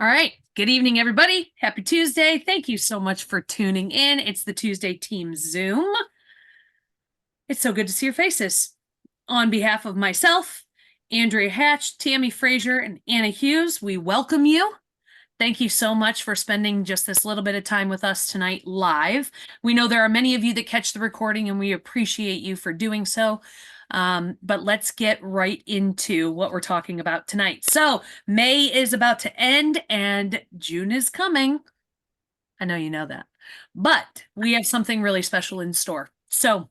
All right. Good evening, everybody. Happy Tuesday. Thank you so much for tuning in. It's the Tuesday Team Zoom. It's so good to see your faces. On behalf of myself, Andrea Hatch, Tammy Frazier, and Anna Hughes, we welcome you. Thank you so much for spending just this little bit of time with us tonight live. We know there are many of you that catch the recording, and we appreciate you for doing so. But let's get right into what we're talking about tonight. So May is about to end and June is coming. I know you know that, but we have something really special in store. So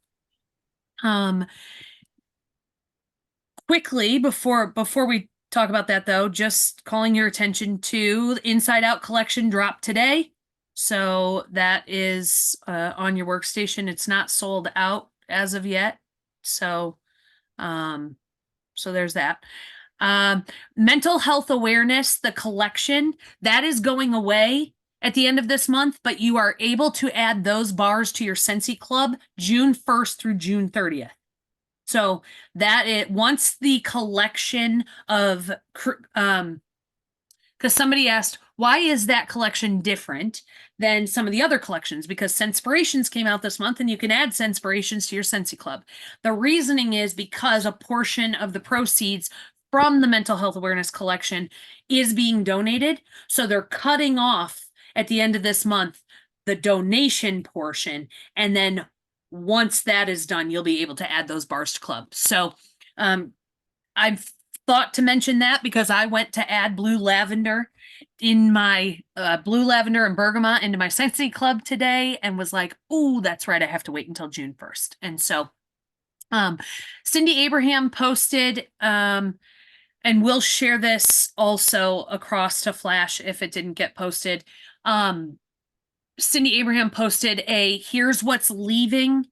quickly before we talk about that though, just calling your attention to the Inside Out collection drop today. So that is on your workstation. It's not sold out as of yet. So there's that. Mental health awareness, the collection, that is going away at the end of this month, but you are able to add those bars to your Scentsy Club June 1st through June 30th. So that it once the collection of because somebody asked, why is that collection different than some of the other collections? Because Scentspirations came out this month and you can add Scentspirations to your Scentsy Club. The reasoning is because a portion of the proceeds from the mental health awareness collection is being donated. So they're cutting off at the end of this month the donation portion. And then once that is done, you'll be able to add those bars to club. So I've thought to mention that because I went to add blue lavender in my blue lavender and bergamot into my Scentsy Club today and was like, oh, that's right. I have to wait until June 1st. And so Cindy Abraham posted, and we'll share this also across to Flash if it didn't get posted. Cindy Abraham posted a here's what's leaving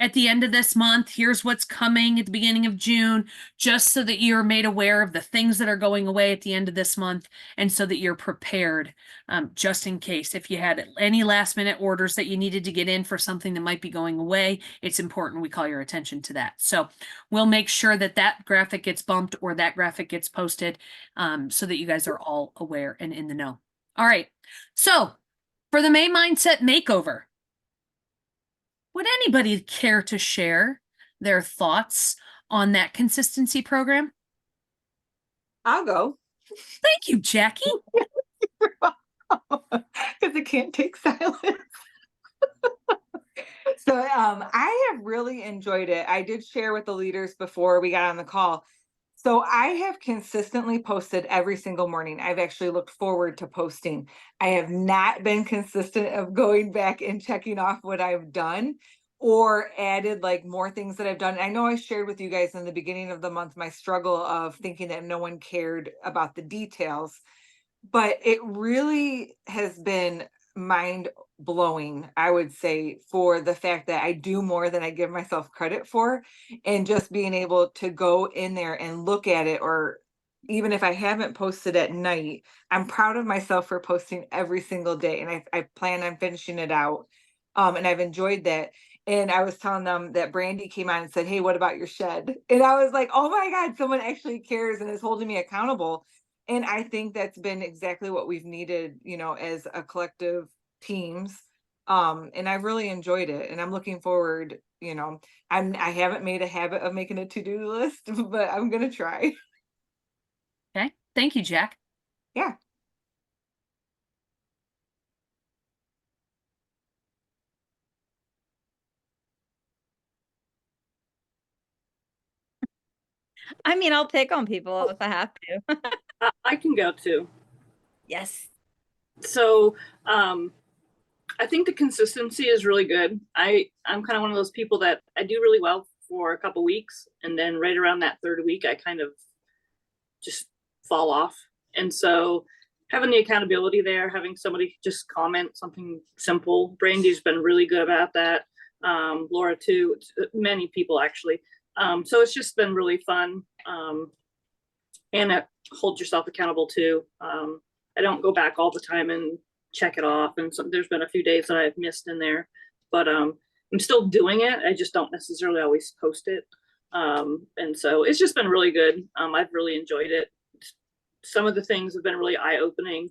at the end of this month. Here's what's coming at the beginning of June, just so that you're made aware of the things that are going away at the end of this month and so that you're prepared just in case. If you had any last minute orders that you needed to get in for something that might be going away, it's important we call your attention to that. So we'll make sure that that graphic gets bumped or that graphic gets posted so that you guys are all aware and in the know. All right. So for the May Mindset Makeover, would anybody care to share their thoughts on that consistency program? I'll go. Thank you, Jackie. Because it can't take silence. So I have really enjoyed it. I did share with the leaders before we got on the call. So I have consistently posted every single morning. I've actually looked forward to posting. I have not been consistent of going back and checking off what I've done or added like more things that I've done. I know I shared with you guys in the beginning of the month my struggle of thinking that no one cared about the details, but it really has been mind blowing, I would say, for the fact that I do more than I give myself credit for. And just being able to go in there and look at it, or even if I haven't posted at night, I'm proud of myself for posting every single day. And I plan on finishing it out. And I've enjoyed that. And I was telling them that Brandy came on and said, hey, what about your shed? And I was like, oh my God, someone actually cares and is holding me accountable. And I think that's been exactly what we've needed, as a collective teams. And I've really enjoyed it. And I'm looking forward, I haven't made a habit of making a to-do list, but I'm gonna try. Okay. Thank you, Jack. Yeah. I mean, I'll pick on people if I have to. I can go too. Yes. So I think the consistency is really good. I'm kind of one of those people that I do really well for a couple weeks, and then right around that third week, I kind of just fall off. And so having the accountability there, having somebody just comment something simple. Brandy's been really good about that. Laura too, many people actually. So it's just been really fun. And it holds yourself accountable too. I don't go back all the time and check it off. And so there's been a few days that I've missed in there, but I'm still doing it. I just don't necessarily always post it. And so it's just been really good. I've really enjoyed it. Some of the things have been really eye-opening.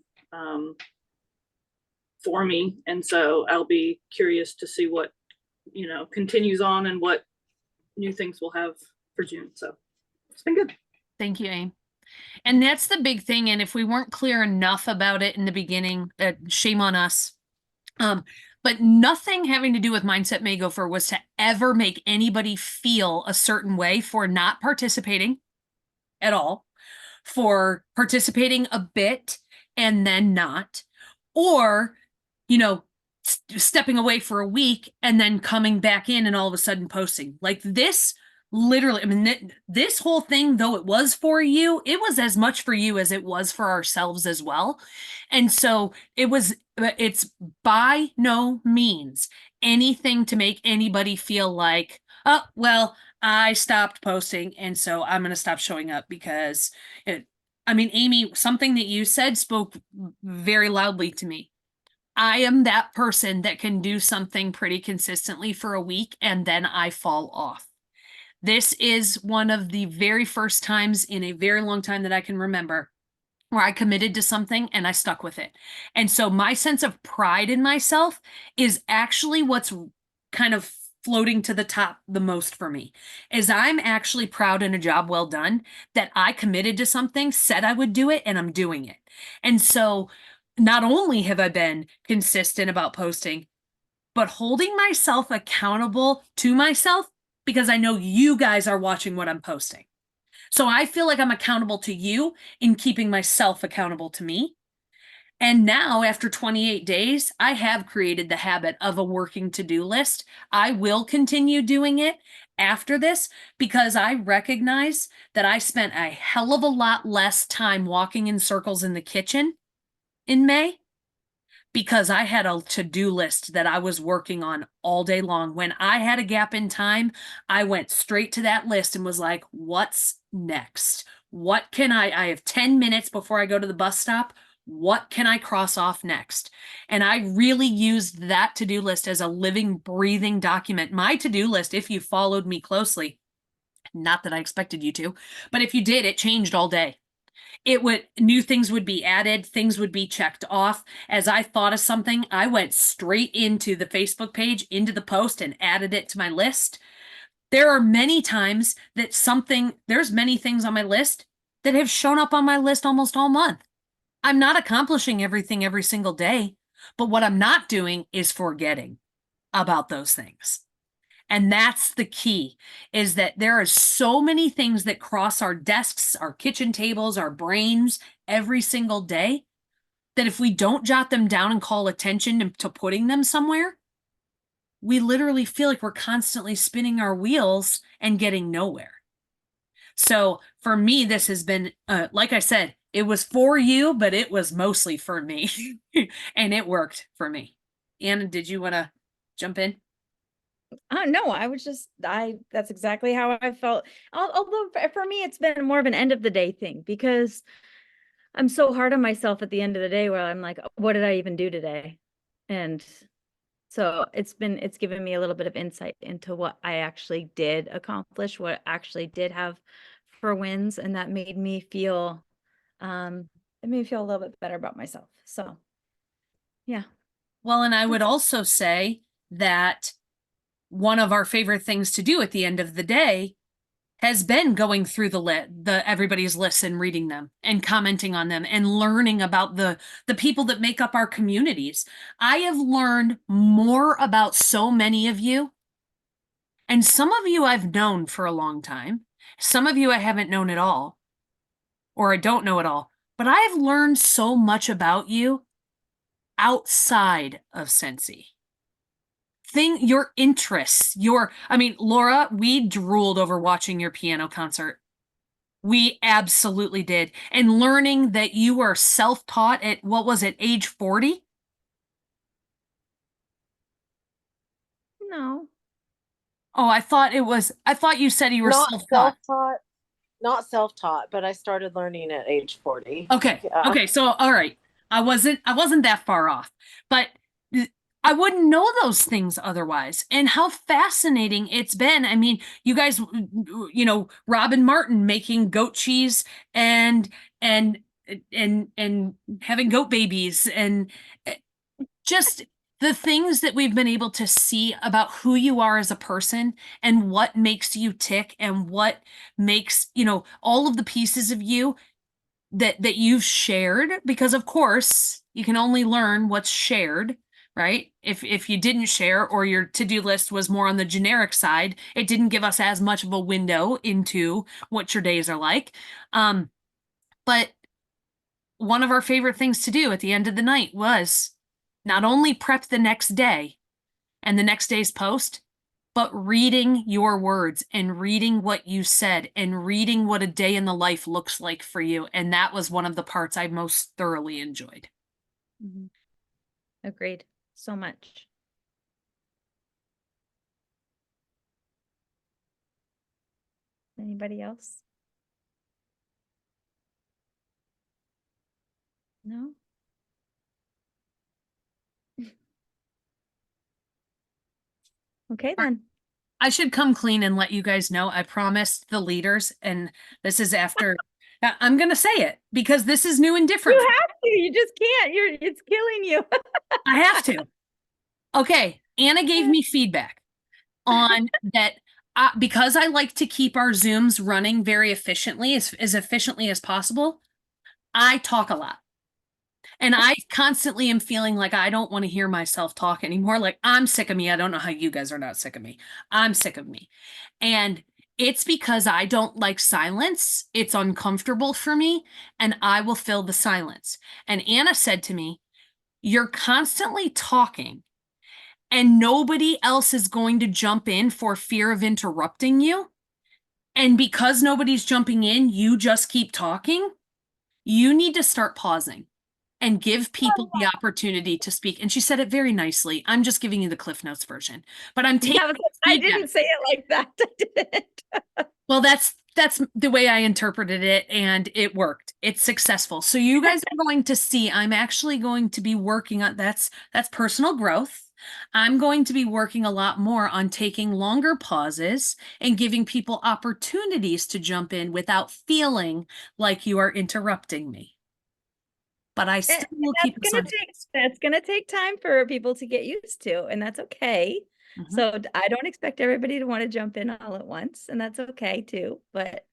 for me. And so I'll be curious to see what, continues on and what new things we'll have for June. So it's been good. Thank you, Aim. And that's the big thing. And if we weren't clear enough about it in the beginning, shame on us. But nothing having to do with Mindset Makeover was to ever make anybody feel a certain way for not participating at all, for participating a bit and then not, or, stepping away for a week and then coming back in and all of a sudden posting. Like this, literally, I mean, this whole thing, though it was for you, it was as much for you as it was for ourselves as well. And so it's by no means anything to make anybody feel like, oh, well, I stopped posting and so I'm going to stop showing up because Amy, something that you said spoke very loudly to me. I am that person that can do something pretty consistently for a week and then I fall off. This is one of the very first times in a very long time that I can remember where I committed to something and I stuck with it. And so my sense of pride in myself is actually what's kind of floating to the top the most for me, is I'm actually proud in a job well done that I committed to something, said I would do it, and I'm doing it. And so not only have I been consistent about posting, but holding myself accountable to myself because I know you guys are watching what I'm posting. So I feel like I'm accountable to you in keeping myself accountable to me. And now, after 28 days, I have created the habit of a working to-do list. I will continue doing it after this because I recognize that I spent a hell of a lot less time walking in circles in the kitchen in May because I had a to-do list that I was working on all day long. When I had a gap in time, I went straight to that list and was like, what's next? What can I have 10 minutes before I go to the bus stop. What can I cross off next? And I really used that to-do list as a living, breathing document. My to-do list, if you followed me closely, not that I expected you to, but if you did, it changed all day. New things would be added, things would be checked off. As I thought of something, I went straight into the Facebook page, into the post, and added it to my list. There are many times that there's many things on my list that have shown up on my list almost all month. I'm not accomplishing everything every single day, but what I'm not doing is forgetting about those things. And that's the key, is that there are so many things that cross our desks, our kitchen tables, our brains every single day, that if we don't jot them down and call attention to putting them somewhere, we literally feel like we're constantly spinning our wheels and getting nowhere. So for me, this has been, like I said, it was for you, but it was mostly for me. And it worked for me. Anna, did you want to jump in? No, that's exactly how I felt. Although for me, it's been more of an end of the day thing because I'm so hard on myself at the end of the day where I'm like, what did I even do today? And so it's given me a little bit of insight into what I actually did accomplish, what I actually did have for wins. And that made me feel, a little bit better about myself. So yeah. Well, and I would also say that one of our favorite things to do at the end of the day has been going through the everybody's lists and reading them and commenting on them and learning about the people that make up our communities. I have learned more about so many of you, and some of you I've known for a long time. Some of you I haven't known at all, or I don't know at all, but I have learned so much about you outside of Scentsy. Your interests, Laura, we drooled over watching your piano concert. We absolutely did. And learning that you were self-taught at, what was it, age 40? No. Oh, I thought you said you were self-taught. Not self-taught, but I started learning at age 40. Okay. Yeah. Okay. So, all right. I wasn't that far off, but I wouldn't know those things otherwise. And how fascinating it's been. I mean, you guys, Rob and Martin making goat cheese and and having goat babies and just the things that we've been able to see about who you are as a person and what makes you tick and what makes, all of the pieces of you that you've shared, because of course you can only learn what's shared, right? If you didn't share, or your to-do list was more on the generic side, it didn't give us as much of a window into what your days are like. But one of our favorite things to do at the end of the night was not only prep the next day and the next day's post, but reading your words and reading what you said and reading what a day in the life looks like for you. And that was one of the parts I most thoroughly enjoyed. Agreed. So much. Anybody else? No? Okay, then. I should come clean and let you guys know. I promised the leaders, and this is after. I'm going to say it because this is new and different. You have to. You just can't. It's killing you. I have to. Okay. Anna gave me feedback on that because I like to keep our Zooms running very efficiently, as efficiently as possible. I talk a lot. And I constantly am feeling like I don't want to hear myself talk anymore. Like, I'm sick of me. I don't know how you guys are not sick of me. I'm sick of me. And it's because I don't like silence. It's uncomfortable for me, and I will fill the silence. And Anna said to me, "You're constantly talking, and nobody else is going to jump in for fear of interrupting you. And because nobody's jumping in, you just keep talking. You need to start pausing and give people the opportunity to speak." And she said it very nicely. I'm just giving you the Cliff Notes version, but I'm taking I didn't say it like that. I didn't. Well, that's the way I interpreted it, and it worked. It's successful. So you guys are going to see, I'm actually going to be working on that's personal growth. I'm going to be working a lot more on taking longer pauses and giving people opportunities to jump in without feeling like you are interrupting me. But I still will keep us on. That's gonna take time for people to get used to, and that's okay. So I don't expect everybody to want to jump in all at once, and that's okay too. But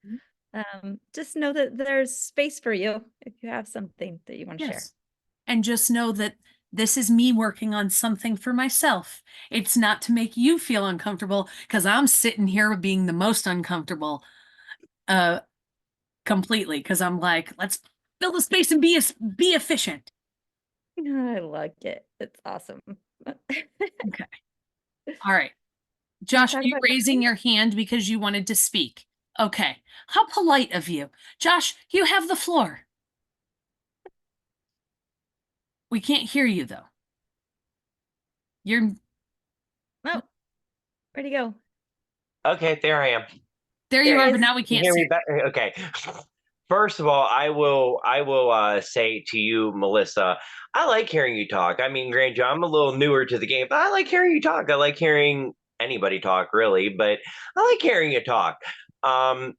just know that there's space for you if you have something that you want to share. And just know that this is me working on something for myself. It's not to make you feel uncomfortable, because I'm sitting here being the most uncomfortable completely, because I'm like, let's fill the space and be efficient. I like it. It's awesome. Okay. All right. Josh, are you raising your hand because you wanted to speak? Okay. How polite of you. Josh, you have the floor. We can't hear you, though. Oh, where'd he go? Okay, there I am. There you are, but now we can't hear see. me better? Okay. First of all, I will say to you, Melissa, I like hearing you talk. I mean, granted, I'm a little newer to the game, but I like hearing you talk. I like hearing anybody talk, really, but I like hearing you talk. But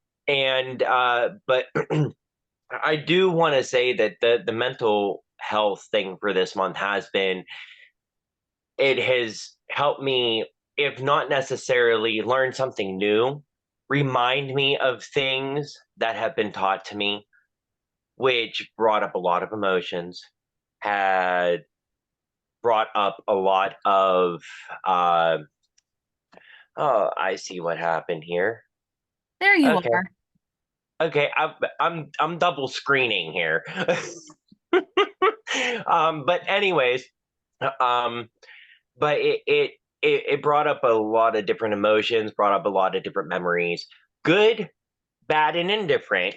I do want to say that the mental health thing for this month it has helped me, if not necessarily learn something new, remind me of things that have been taught to me, which brought up a lot of emotions, had brought up a lot of oh, I see what happened here. There you are. Okay, I'm double screening here. But anyways, but it brought up a lot of different emotions, brought up a lot of different memories, good, bad, and indifferent.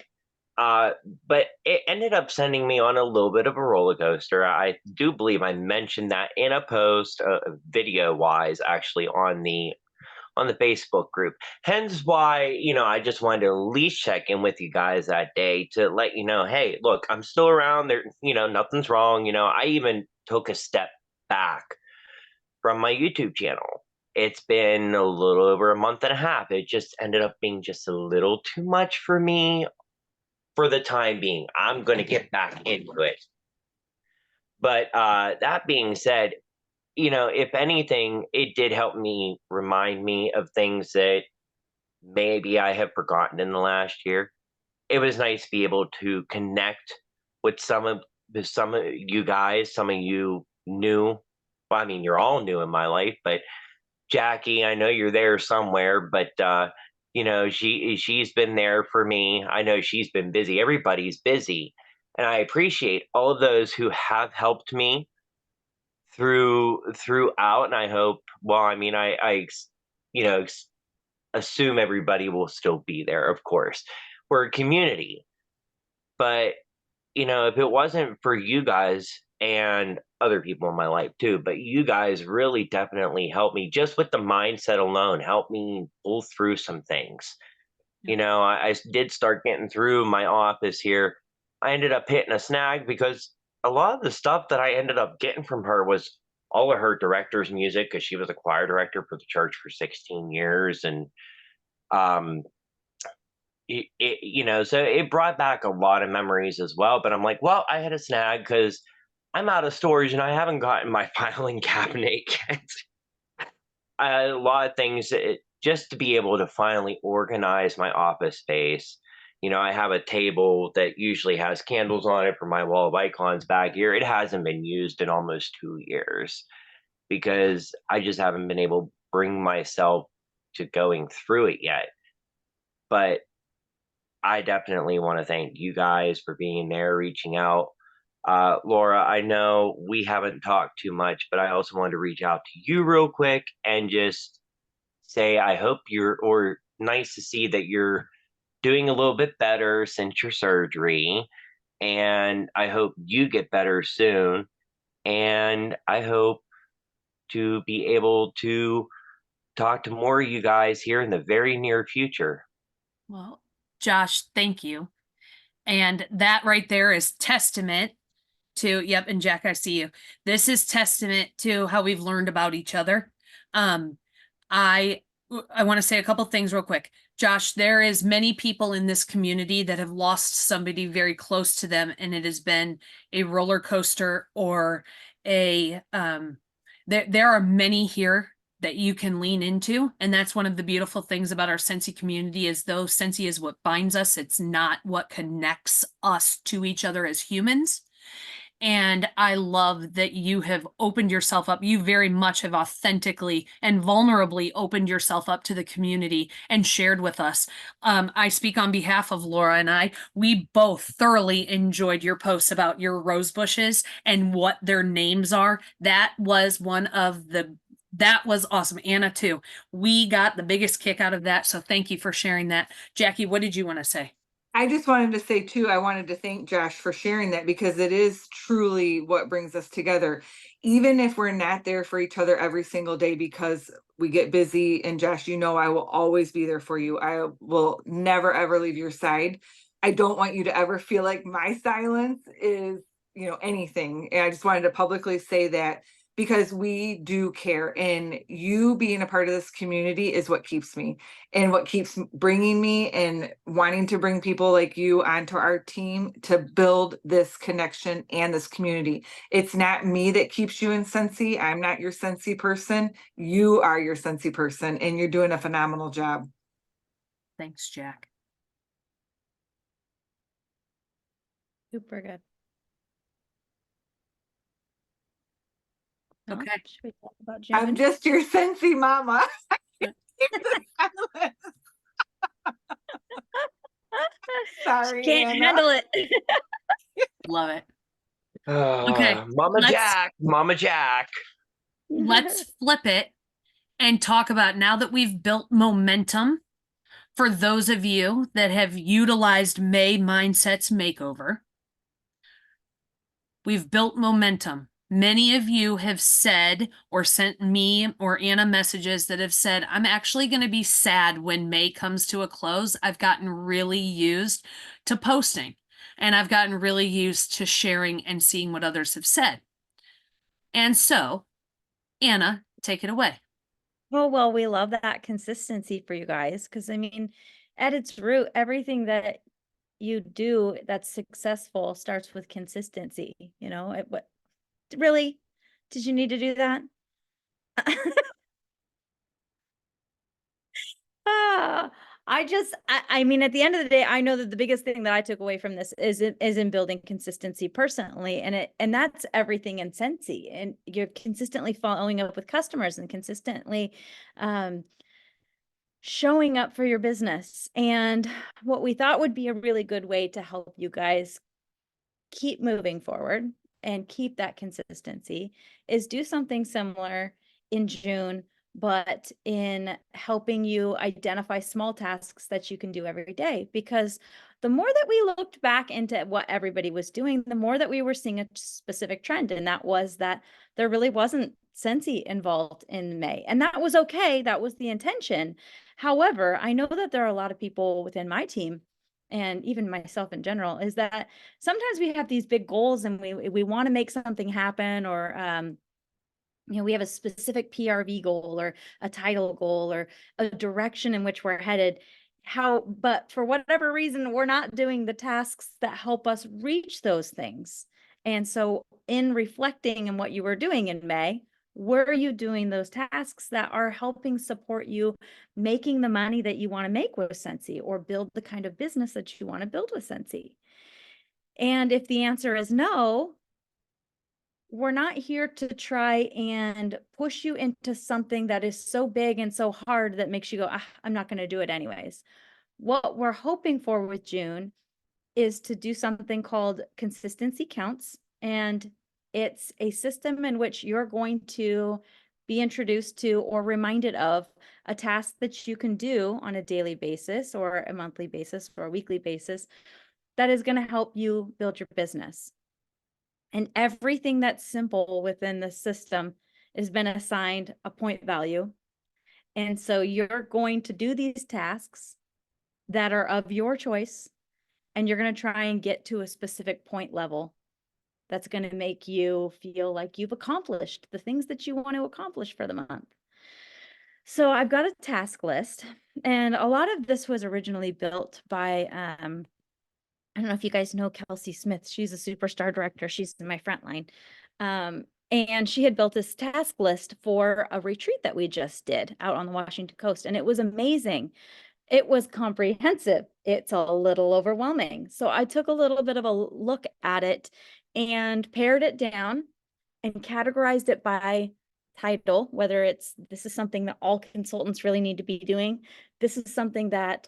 But it ended up sending me on a little bit of a roller coaster. I do believe I mentioned that in a post, video wise, actually on the Facebook group. Hence why, I just wanted to at least check in with you guys that day to let you know, hey, look, I'm still around there. Nothing's wrong. I even took a step back from my YouTube channel. It's been a little over a month and a half. It just ended up being just a little too much for me for the time being. I'm going to get back into it. But that being said, if anything, it did help me remind me of things that maybe I have forgotten in the last year. It was nice to be able to connect with some of you guys, some of you new. Well, I mean, you're all new in my life, but Jackie, I know you're there somewhere, but she's been there for me. I know she's been busy. Everybody's busy, and I appreciate all of those who have helped me throughout. And I hope. Well, I mean, assume everybody will still be there. Of course, we're a community, but if it wasn't for you guys and other people in my life too, but you guys really definitely helped me just with the mindset alone, helped me pull through some things. I did start getting through my office here. I ended up hitting a snag because a lot of the stuff that I ended up getting from her was all of her director's music, because she was a choir director for the church for 16 years. And so it brought back a lot of memories as well. But I'm like, well, I had a snag because I'm out of storage and I haven't gotten my filing cabinet yet. A lot of things just to be able to finally organize my office space. I have a table that usually has candles on it for my wall of icons back here. It hasn't been used in almost 2 years because I just haven't been able to bring myself to going through it yet. But I definitely want to thank you guys for being there, reaching out. Laura, I know we haven't talked too much, but I also wanted to reach out to you real quick and just say I hope nice to see that you're doing a little bit better since your surgery. And I hope you get better soon. And I hope to be able to talk to more of you guys here in the very near future. Well, Josh, thank you. And that right there is testament to, yep, and Jack, I see you. This is testament to how we've learned about each other. I want to say a couple things real quick. Josh, there is many people in this community that have lost somebody very close to them, and it has been a roller coaster or there are many here that you can lean into. And that's one of the beautiful things about our Scentsy community is though Scentsy is what binds us, it's not what connects us to each other as humans. And I love that you have opened yourself up. You very much have authentically and vulnerably opened yourself up to the community and shared with us. I speak on behalf of Laura and I. We both thoroughly enjoyed your posts about your rose bushes and what their names are. That was that was awesome. Anna too. We got the biggest kick out of that. So thank you for sharing that. Jackie, what did you want to say? I just wanted to say too, I wanted to thank Josh for sharing that because it is truly what brings us together. Even if we're not there for each other every single day because we get busy, and Josh, I will always be there for you. I will never, ever leave your side. I don't want you to ever feel like my silence is, anything. And I just wanted to publicly say that because we do care, and you being a part of this community is what keeps me and what keeps bringing me and wanting to bring people like you onto our team to build this connection and this community. It's not me that keeps you in Scentsy. I'm not your Scentsy person. You are your Scentsy person, and you're doing a phenomenal job. Thanks, Jack. Super good. Okay. Should we talk about I'm Jen? just your Scentsy mama. Sorry, Can't Anna. handle it. Love it. Okay, Mama Jack. Let's flip it and talk about now that we've built momentum for those of you that have utilized May Mindset's Makeover. We've built momentum. Many of you have said or sent me or Anna messages that have said, I'm actually going to be sad when May comes to a close. I've gotten really used to posting, and I've gotten really used to sharing and seeing what others have said. And so, Anna, take it away. Oh, well, we love that consistency for you guys because, I mean, at its root, everything that you do that's successful starts with consistency. You know, what really did you need to do that? Ah, I mean, at the end of the day, I know that the biggest thing that I took away from this is in building consistency personally, and that's everything in Scentsy. And you're consistently following up with customers and consistently showing up for your business. And what we thought would be a really good way to help you guys keep moving forward and keep that consistency is do something similar in June, but in helping you identify small tasks that you can do every day. Because the more that we looked back into what everybody was doing, the more that we were seeing a specific trend. And that was that there really wasn't Scentsy involved in May. And that was okay. That was the intention. However, I know that there are a lot of people within my team and even myself in general, is that sometimes we have these big goals and we want to make something happen, or you know, we have a specific PRV goal or a title goal or a direction in which we're headed. But for whatever reason, we're not doing the tasks that help us reach those things. And so in reflecting on what you were doing in May, were you doing those tasks that are helping support you making the money that you want to make with Scentsy, or build the kind of business that you want to build with Scentsy? And if the answer is no, we're not here to try and push you into something that is so big and so hard that makes you go, I'm not going to do it anyways. What we're hoping for with June is to do something called consistency counts. And it's a system in which you're going to be introduced to or reminded of a task that you can do on a daily basis or a monthly basis or a weekly basis that is going to help you build your business. And everything that's simple within the system has been assigned a point value. And so you're going to do these tasks that are of your choice, and you're going to try and get to a specific point level that's going to make you feel like you've accomplished the things that you want to accomplish for the month. So I've got a task list, and a lot of this was originally built by, I don't know if you guys know Kelsey Smith. She's a superstar director. She's in my front line. And she had built this task list for a retreat that we just did out on the Washington coast. And it was amazing. It was comprehensive. It's a little overwhelming. So I took a little bit of a look at it and pared it down and categorized it by title, whether it's, this is something that all consultants really need to be doing. This is something that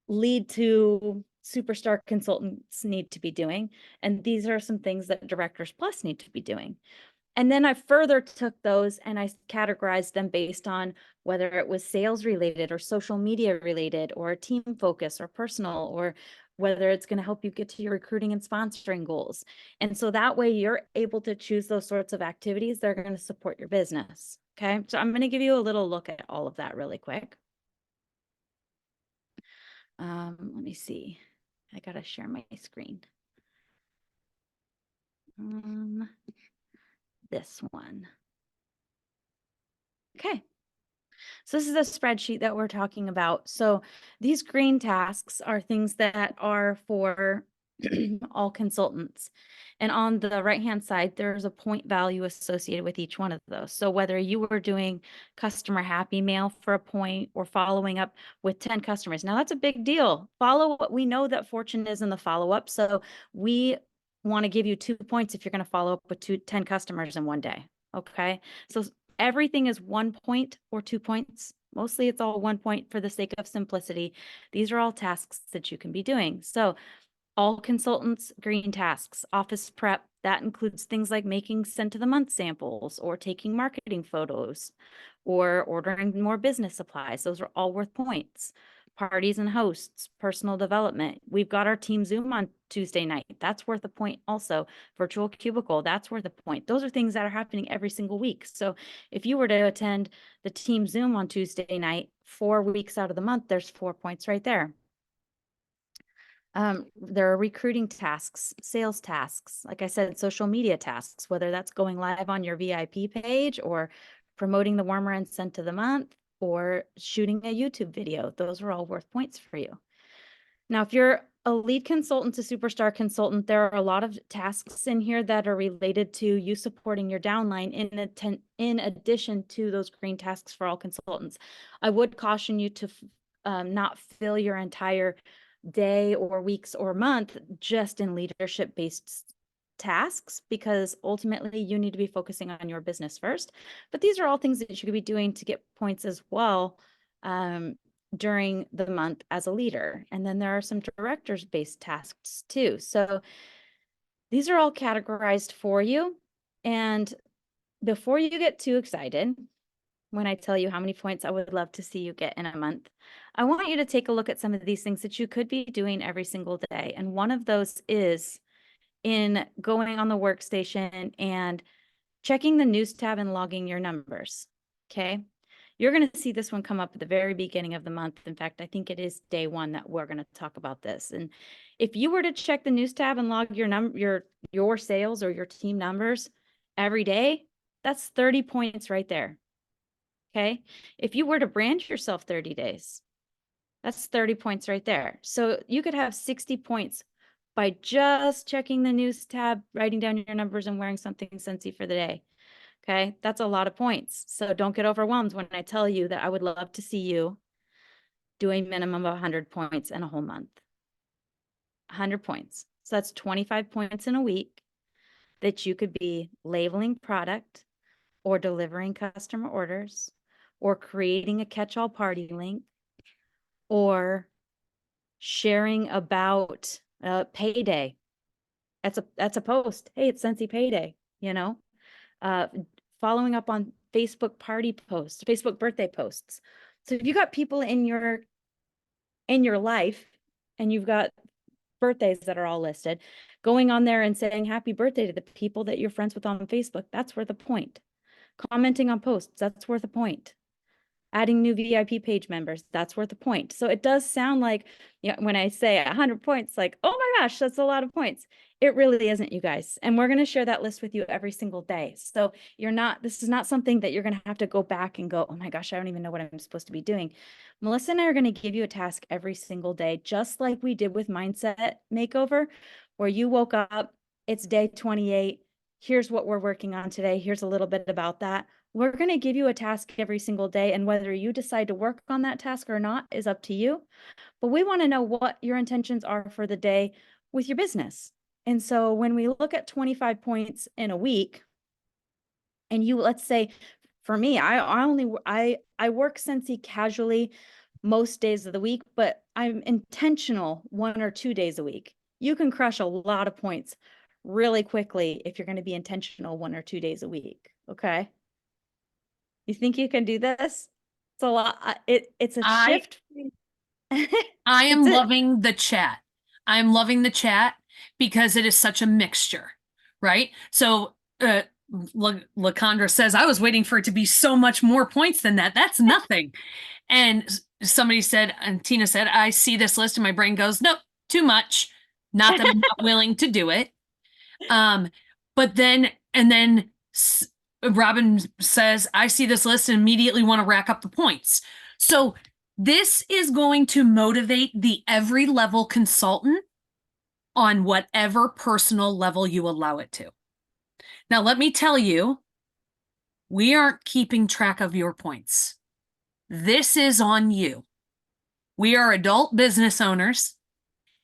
lead to superstar consultants need to be doing. And these are some things that Directors Plus need to be doing. And then I further took those and I categorized them based on whether it was sales related or social media related or team focus or personal, or whether it's going to help you get to your recruiting and sponsoring goals. And so that way you're able to choose those sorts of activities that are going to support your business. Okay. So I'm going to give you a little look at all of that really quick. Let me see. I got to share my screen. This one. Okay. So this is a spreadsheet that we're talking about. So these green tasks are things that are for all consultants. And on the right-hand side, there's a point value associated with each one of those. So whether you were doing customer happy mail for a point or following up with 10 customers. Now that's a big deal. We know that fortune is in the follow-up. So we want to give you 2 points if you're going to follow up with 10 customers in one day. Okay. So everything is 1 point or 2 points. Mostly it's all 1 point for the sake of simplicity. These are all tasks that you can be doing. So all consultants, green tasks, office prep, that includes things like making scent of the month samples or taking marketing photos or ordering more business supplies. Those are all worth points. Parties and hosts, personal development. We've got our team Zoom on Tuesday night. That's worth a point also. Virtual cubicle, that's worth a point. Those are things that are happening every single week. So if you were to attend the team Zoom on Tuesday night, 4 weeks out of the month, there's 4 points right there. There are recruiting tasks, sales tasks, like I said, social media tasks, whether that's going live on your VIP page or promoting the warmer and scent of the month or shooting a YouTube video. Those are all worth points for you. Now, if you're a lead consultant to superstar consultant, there are a lot of tasks in here that are related to you supporting your downline in addition to those green tasks for all consultants. I would caution you to not fill your entire day or weeks or month just in leadership based tasks, because ultimately you need to be focusing on your business first. But these are all things that you could be doing to get points as well during the month as a leader. And then there are some directors based tasks too. So these are all categorized for you. And before you get too excited, when I tell you how many points I would love to see you get in a month, I want you to take a look at some of these things that you could be doing every single day. And one of those is in going on the workstation and checking the news tab and logging your numbers. Okay. You're going to see this one come up at the very beginning of the month. In fact, I think it is day one that we're going to talk about this. And if you were to check the news tab and log your sales or your team numbers every day, that's 30 points right there. Okay. If you were to brand yourself 30 days, that's 30 points right there. So you could have 60 points by just checking the news tab, writing down your numbers, and wearing something Scentsy for the day. Okay, that's a lot of points. So don't get overwhelmed when I tell you that I would love to see you do a minimum of 100 points in a whole month. 100 points. So that's 25 points in a week that you could be labeling product or delivering customer orders or creating a catch-all party link or sharing about payday. That's a post. Hey, it's Scentsy payday, you know? Following up on Facebook party posts, Facebook birthday posts. So if you got people in your life and you've got birthdays that are all listed, going on there and saying happy birthday to the people that you're friends with on Facebook, that's worth a point. Commenting on posts, that's worth a point. Adding new VIP page members, that's worth a point. So it does sound like, when I say 100 points, like, oh my gosh, that's a lot of points. It really isn't, you guys. And we're going to share that list with you every single day. So this is not something that you're going to have to go back and go, oh my gosh, I don't even know what I'm supposed to be doing. Melissa and I are going to give you a task every single day, just like we did with Mindset Makeover, where you woke up, it's day 28. Here's what we're working on today. Here's a little bit about that. We're going to give you a task every single day, and whether you decide to work on that task or not is up to you. But we want to know what your intentions are for the day with your business. And so when we look at 25 points in a week, and let's say for me, I work Scentsy casually most days of the week, but I'm intentional 1 or 2 days a week. You can crush a lot of points really quickly if you're going to be intentional 1 or 2 days a week. Okay. You think you can do this? It's a lot. It's a shift. I am loving the chat. I'm loving the chat because it is such a mixture, right? So LaCondra says, I was waiting for it to be so much more points than that. That's nothing. And somebody said, and Tina said, I see this list and my brain goes, nope, too much. Not that I'm not willing to do it. But then Robin says, I see this list and immediately want to rack up the points. So this is going to motivate the every level consultant on whatever personal level you allow it to. Now, let me tell you, we aren't keeping track of your points. This is on you. We are adult business owners.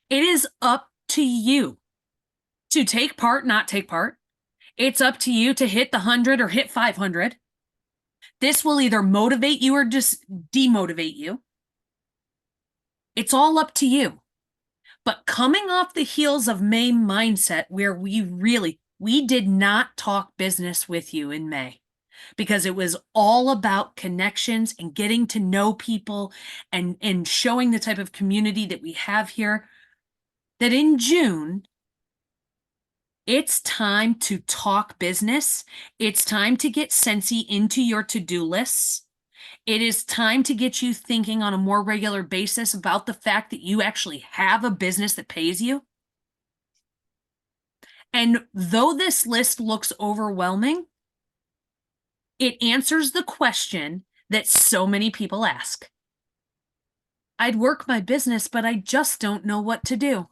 It is up to you to take part, not take part. It's up to you to hit the 100 or hit 500. This will either motivate you or just demotivate you. It's all up to you. But coming off the heels of May Mindset, where we did not talk business with you in May because it was all about connections and getting to know people and showing the type of community that we have here, that in June, it's time to talk business. It's time to get Scentsy into your to-do lists. It is time to get you thinking on a more regular basis about the fact that you actually have a business that pays you. And though this list looks overwhelming, it answers the question that so many people ask. I'd work my business, but I just don't know what to do.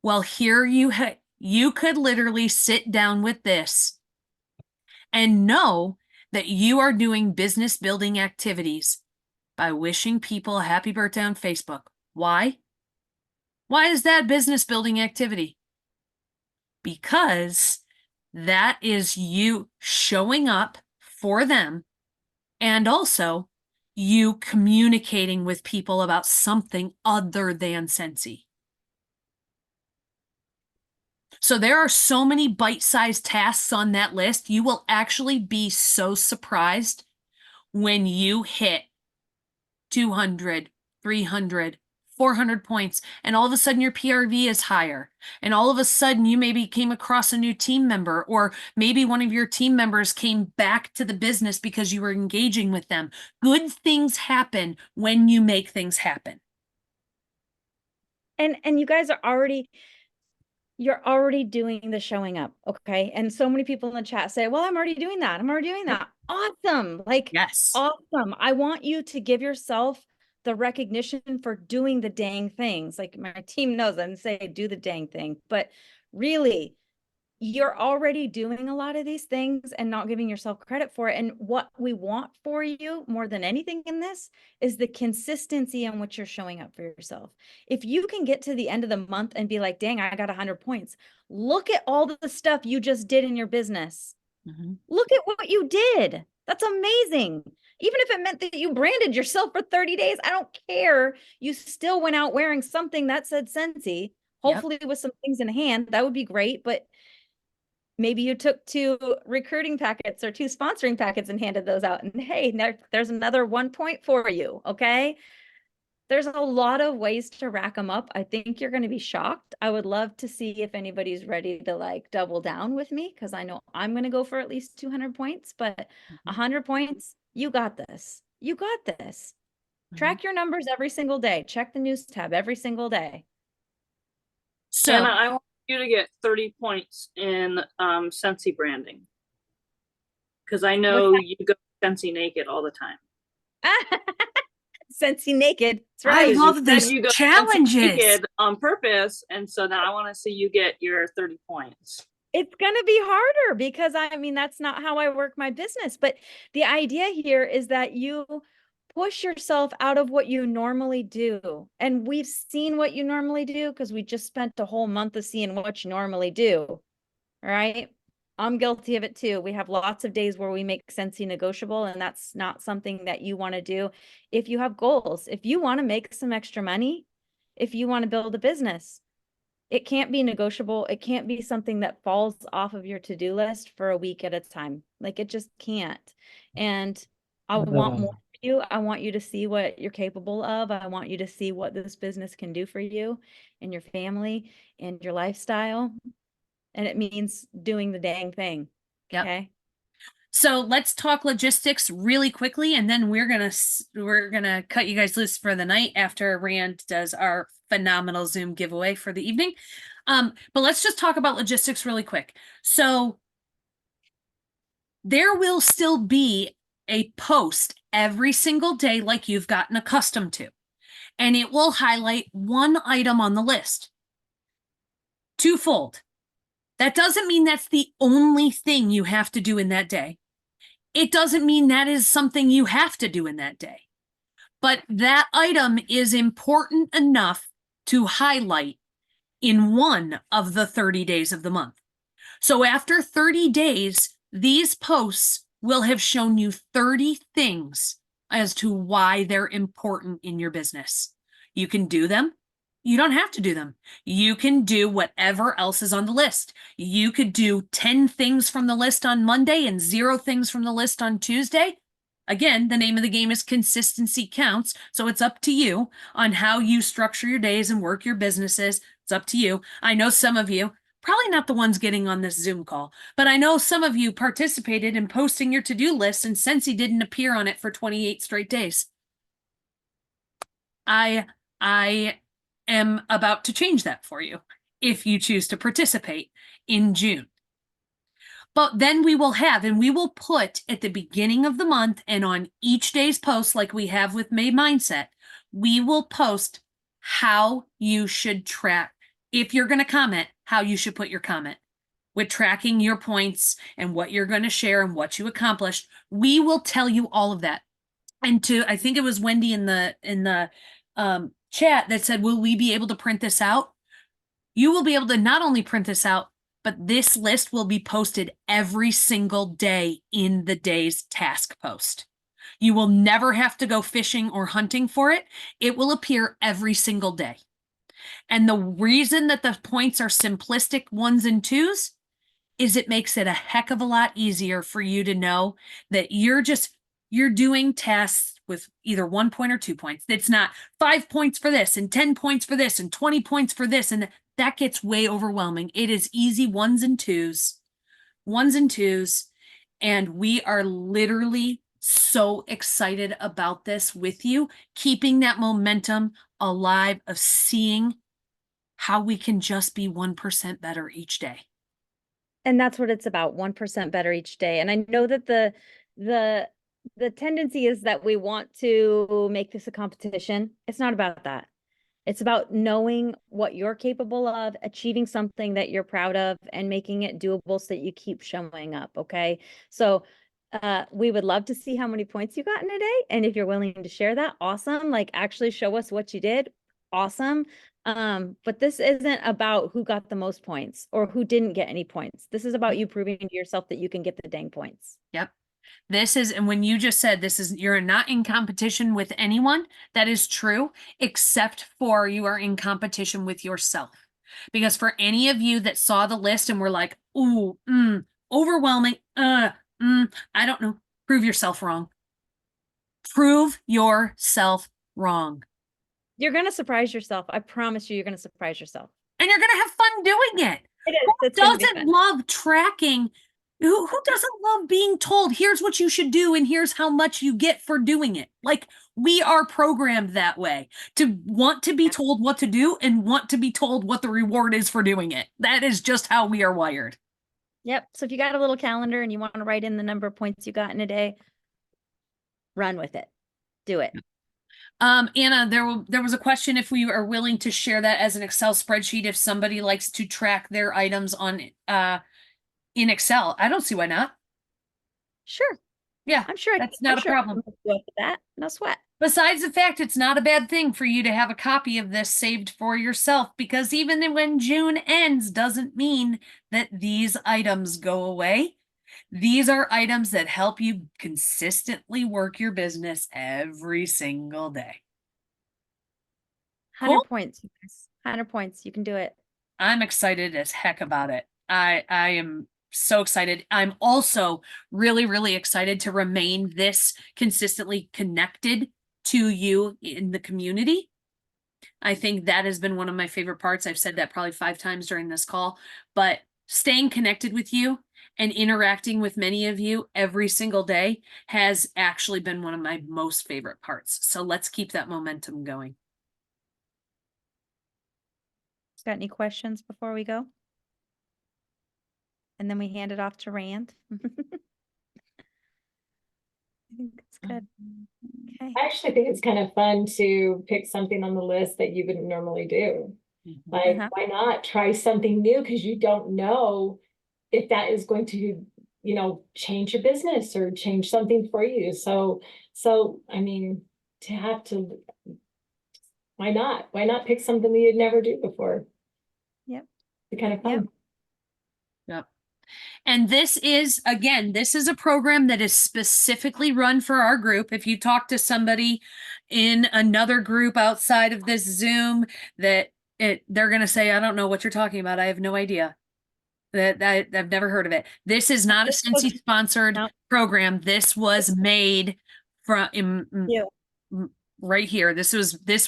Well, here you could literally sit down with this and know that you are doing business building activities by wishing people a happy birthday on Facebook. Why? Why is that business building activity? Because that is you showing up for them and also you communicating with people about something other than Scentsy. So there are so many bite-sized tasks on that list. You will actually be so surprised when you hit 200, 300, 400 points, and all of a sudden your PRV is higher. And all of a sudden you maybe came across a new team member, or maybe one of your team members came back to the business because you were engaging with them. Good things happen when you make things happen. And you guys are already, you're already doing the showing up, okay? And so many people in the chat say, well, I'm already doing that. I'm already doing that. Awesome. Like, Yes. awesome. I want you to give yourself the recognition for doing the dang things. Like my team knows and say, do the dang thing, but really, you're already doing a lot of these things and not giving yourself credit for it. And what we want for you more than anything in this is the consistency in which you're showing up for yourself. If you can get to the end of the month and be like, dang, I got 100 points. Look at all the stuff you just did in your business. Look at what you did. That's amazing. Even if it meant that you branded yourself for 30 days, I don't care. You still went out wearing something that said Scentsy, hopefully with some things in hand. That would be great. But maybe you took 2 recruiting packets or 2 sponsoring packets and handed those out. And hey, there's another 1 point for you. Okay. There's a lot of ways to rack them up. I think you're going to be shocked. I would love to see if anybody's ready to like double down with me, because I know I'm going to go for at least 200 points, but 100 points, you got this. You got this. Track your numbers every single day. Check the news tab every single day. So Anna, I want you to get 30 points in Scentsy branding, because I know you go Scentsy naked all the time. Scentsy naked. That's I right. love this You go Scentsy challenges. naked on purpose, and so now I want to see you get your 30 points. It's going to be harder because I mean, that's not how I work my business. But the idea here is that you push yourself out of what you normally do. And we've seen what you normally do because we just spent a whole month of seeing what you normally do. All right. I'm guilty of it too. We have lots of days where we make Scentsy negotiable, and that's not something that you want to do. If you have goals, if you want to make some extra money, if you want to build a business, it can't be negotiable. It can't be something that falls off of your to-do list for a week at a time. Like it just can't. And I want more for you. I want you to see what you're capable of. I want you to see what this business can do for you and your family and your lifestyle. And it means doing the dang thing. Yep. Okay. So let's talk logistics really quickly, and then we're gonna cut you guys loose for the night after Rand does our phenomenal Zoom giveaway for the evening. But let's just talk about logistics really quick. So there will still be a post every single day like you've gotten accustomed to, and it will highlight one item on the list. Twofold. That doesn't mean that's the only thing you have to do in that day. It doesn't mean that is something you have to do in that day. But that item is important enough to highlight in one of the 30 days of the month. So after 30 days, these posts will have shown you 30 things as to why they're important in your business. You can do them. You don't have to do them. You can do whatever else is on the list. You could do 10 things from the list on Monday and 0 things from the list on Tuesday. Again, the name of the game is consistency counts. So it's up to you on how you structure your days and work your businesses. It's up to you. I know some of you, probably not the ones getting on this Zoom call, but I know some of you participated in posting your to-do list and Scentsy didn't appear on it for 28 straight days. I am about to change that for you if you choose to participate in June. But then we will have, and we will put at the beginning of the month and on each day's post, like we have with May Mindset, we will post how you should track. If you're going to comment, how you should put your comment with tracking your points and what you're going to share and what you accomplished. We will tell you all of that. And I think it was Wendy in the chat that said, will we be able to print this out? You will be able to not only print this out, but this list will be posted every single day in the day's task post. You will never have to go fishing or hunting for it. It will appear every single day. And the reason that the points are simplistic 1s and 2s is it makes it a heck of a lot easier for you to know that you're doing tasks with either 1 point or 2 points. It's not 5 points for this and 10 points for this and 20 points for this. And that gets way overwhelming. It is easy 1s and 2s, 1s and 2s. And we are literally so excited about this with you, keeping that momentum alive of seeing how we can just be 1% better each day. And that's what it's about, 1% better each day. And I know that the tendency is that we want to make this a competition. It's not about that. It's about knowing what you're capable of, achieving something that you're proud of, and making it doable so that you keep showing up, okay? So we would love to see how many points you got in a day. And if you're willing to share that, awesome. Like, actually show us what you did. Awesome. But this isn't about who got the most points or who didn't get any points. This is about you proving to yourself that you can get the dang points. Yep. And when you just said you're not in competition with anyone, that is true, except for you are in competition with yourself. Because for any of you that saw the list and were like, ooh, overwhelming, I don't know, prove yourself wrong. Prove yourself wrong. You're going to surprise yourself. I promise you're going to surprise yourself. And you're going to have fun doing it. It is. Who doesn't love tracking? Who doesn't love being told, here's what you should do and here's how much you get for doing it? Like, we are programmed that way, to want to be told what to do and want to be told what the reward is for doing it. That is just how we are wired. Yep. So if you got a little calendar and you want to write in the number of points you got in a day, run with it. Do it. Anna, there was a question if we are willing to share that as an Excel spreadsheet if somebody likes to track their items on in Excel. I don't see why not. Sure. Yeah, I'm sure that's not a problem. That, no sweat. Besides the fact, it's not a bad thing for you to have a copy of this saved for yourself, because even when June ends doesn't mean that these items go away. These are items that help you consistently work your business every single day. 100 Cool. points. 100 points. You can do it. I'm excited as heck about it. I am so excited. I'm also really, really excited to remain this consistently connected to you in the community. I think that has been one of my favorite parts. I've said that probably 5 times during this call, but staying connected with you and interacting with many of you every single day has actually been one of my most favorite parts. So let's keep that momentum going. Got any questions before we go? And then we hand it off to Rand. I think it's good. Okay. I actually think it's kind of fun to pick something on the list that you wouldn't normally do. Like, why not try something new? Because you don't know if that is going to, change your business or change something for you. So, I mean, why not? Why not pick something that you'd never do before? Yep. It's kind of fun. Yep. And this is a program that is specifically run for our group. If you talk to somebody in another group outside of this Zoom, they're going to say, I don't know what you're talking about. I have no idea. I've never heard of it. This is not a Scentsy sponsored program. This was made from right here. This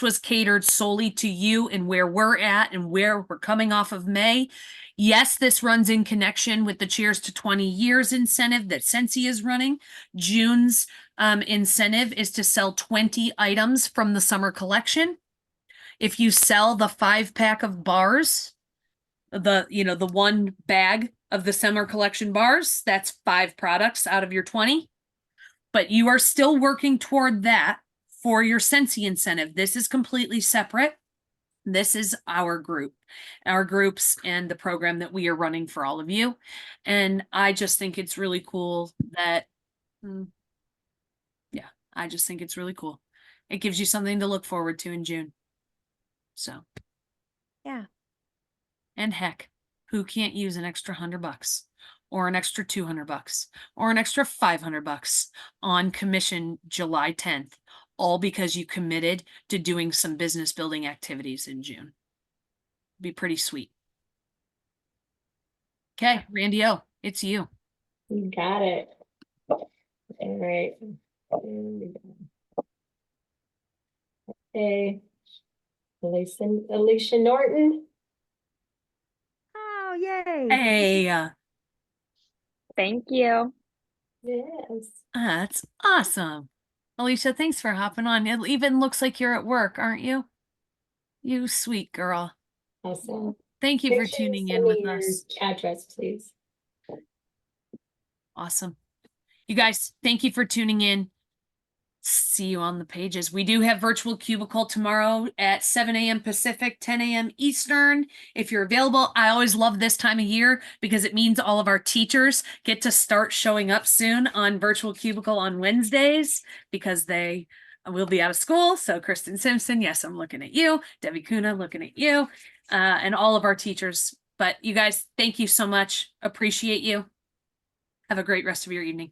was catered solely to you and where we're at and where we're coming off of May. Yes, this runs in connection with the Cheers to 20 Years incentive that Scentsy is running. June's incentive is to sell 20 items from the summer collection. If you sell the 5-pack of bars, the 1 bag of the summer collection bars, that's 5 products out of your 20. But you are still working toward that for your Scentsy incentive. This is completely separate. This is our groups and the program that we are running for all of you. And I just think it's really cool that, yeah, I just think it's really cool. It gives you something to look forward to in June. So, Yeah. and heck, who can't use an extra $100 or an extra $200 or an extra $500 on commission July 10th? All because you committed to doing some business building activities in June. Be pretty sweet. Okay, Randy O, it's you. You got it. All right. Okay. Alicia Norton. Oh, yay. Hey, Thank you. Yes. that's awesome. Alicia, thanks for hopping on. It even looks like you're at work, aren't you? You sweet girl. Awesome. Thank you Make for sure you tuning send in me with your us. address, please. Awesome. You guys, thank you for tuning in. See you on the pages. We do have virtual cubicle tomorrow at 7 a.m. Pacific, 10 a.m. Eastern. If you're available, I always love this time of year because it means all of our teachers get to start showing up soon on virtual cubicle on Wednesdays because they will be out of school. So Kristen Simpson, yes, I'm looking at you. Debbie Kuna, looking at you, and all of our teachers. But you guys, thank you so much. Appreciate you. Have a great rest of your evening.